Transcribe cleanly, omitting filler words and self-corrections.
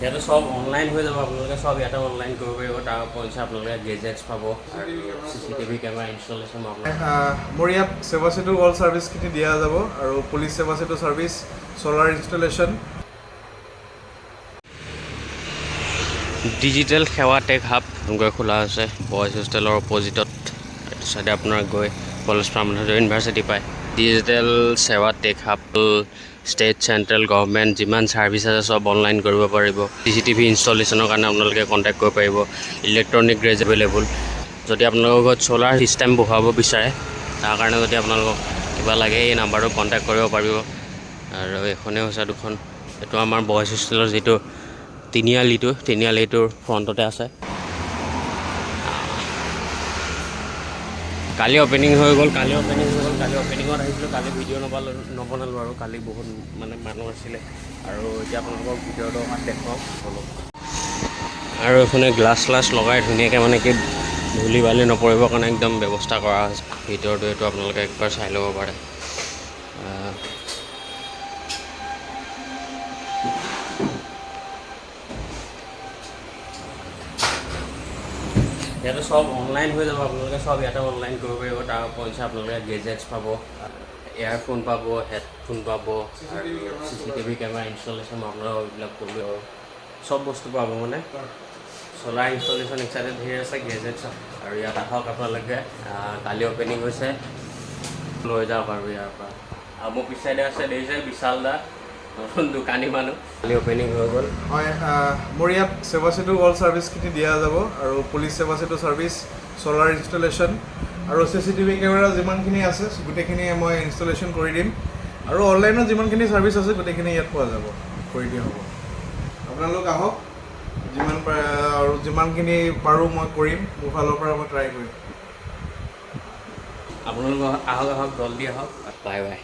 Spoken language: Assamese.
ইয়াতে সব অনলাইন হৈ যাব, আপোনালোকে সব ইয়াতে অনলাইন কৰিব পাৰিব। তাৰ পইচা আপোনালোকে গেজেটছ পাব আৰু CCTV কেমেৰা ইনষ্টলেশ্যন মোৰ ইয়াত সেৱা সেতু অল ছাৰ্ভিচখিনি দিয়া যাব আৰু পুলিচ সেৱা সেতু ছাৰ্ভিচ, চ'লাৰ ইনষ্টলেশ্যন। ডিজিটেল সেৱা টেক হাব গৈ খোলা আছে বইজ হোষ্টেলৰ অপজিটত। এইটো চাইডে আপোনাৰ গৈ কলেজ প্ৰাৰম্ভণি ইউনিভাৰ্চিটি পায়। ডিজিটেল সেৱা tech hub state central government যিমান ছাৰ্ভিচ আছে সব অনলাইন কৰিব পাৰিব। CCTV ইনষ্টলেশ্যনৰ কাৰণে আপোনালোকে কণ্টেক্ট কৰিব পাৰিব। Electronic grace available. যদি আপোনালোকৰ ঘৰত চ'লাৰ ছিষ্টেম বহাব বিচাৰে, তাৰ কাৰণে যদি আপোনালোকক কিবা লাগে এই নাম্বাৰটো কণ্টেক্ট কৰিব পাৰিব। আৰু এইখনেই হৈছে দুখন। এইটো আমাৰ বইজ হোষ্টেলৰ যিটো তিনিআলিটোৰ ফ্ৰণ্টতে আছে। কালি অপেনিং হৈ গ'ল। কালি অপেনিঙত আহিছিলোঁ। কালি ভিডিঅ' নবনালোঁ আৰু কালি বহুত মানুহ আছিলে। আৰু এতিয়া আপোনালোকক ভিডিঅ'টো অকণমান দেখুৱাওক অলপ। আৰু এইখনে গ্লাছ লগাই ধুনীয়াকৈ কি ধূলি বালি নপৰিবৰ কাৰণে একদম ব্যৱস্থা কৰা হৈছে। ভিতৰটো এইটো আপোনালোকে একবাৰ চাই ল'ব পাৰে। ইয়াতে সব অনলাইন হৈ যাব, আপোনালোকে সব ইয়াতে অনলাইন কৰিব পাৰিব। তাৰ পইচা আপোনালোকে গেজেটছ পাব, এয়াৰফোন পাব, হেডফোন পাব আৰু CCTV কেমেৰা ইনষ্টলেশ্যন আপোনালোকক এইবিলাক কৰিব আৰু সব বস্তু পাব। চ'লাৰ ইনষ্টলেশ্যন এক চাইডে ধেৰ আছে গেজেটছ। আৰু ইয়াত আহক আপোনালোকে। কালি অপেনিং হৈছে, লৈ যাওক আৰু ইয়াৰ পৰা। আৰু মোৰ পিছ চাইডে আছে দেখিছে বিশাল দা, নতুন দোকানী মানুহ। কালি অপেনিং হৈ গ'ল। হয়, মোৰ ইয়াত সেৱা সেতু অল ছাৰ্ভিচখিনি দিয়া যাব আৰু পুলিচ সেৱা সেতু ছাৰ্ভিচ, চ'লাৰ ইনষ্টলেশ্যন আৰু CCTV কেমেৰা যিমানখিনি আছে গোটেইখিনি মই ইনষ্টলেশ্যন কৰি দিম। আৰু অনলাইনত যিমানখিনি ছাৰ্ভিচ আছে গোটেইখিনি ইয়াত পোৱা যাব, কৰি দিয়া হ'ব। আপোনালোক আহক, যিমানখিনি পাৰোঁ মই কৰিম, মোৰ ফালৰ পৰা মই ট্ৰাই কৰিম। আপোনালোক আহক জল্দি আহক। Bye bye.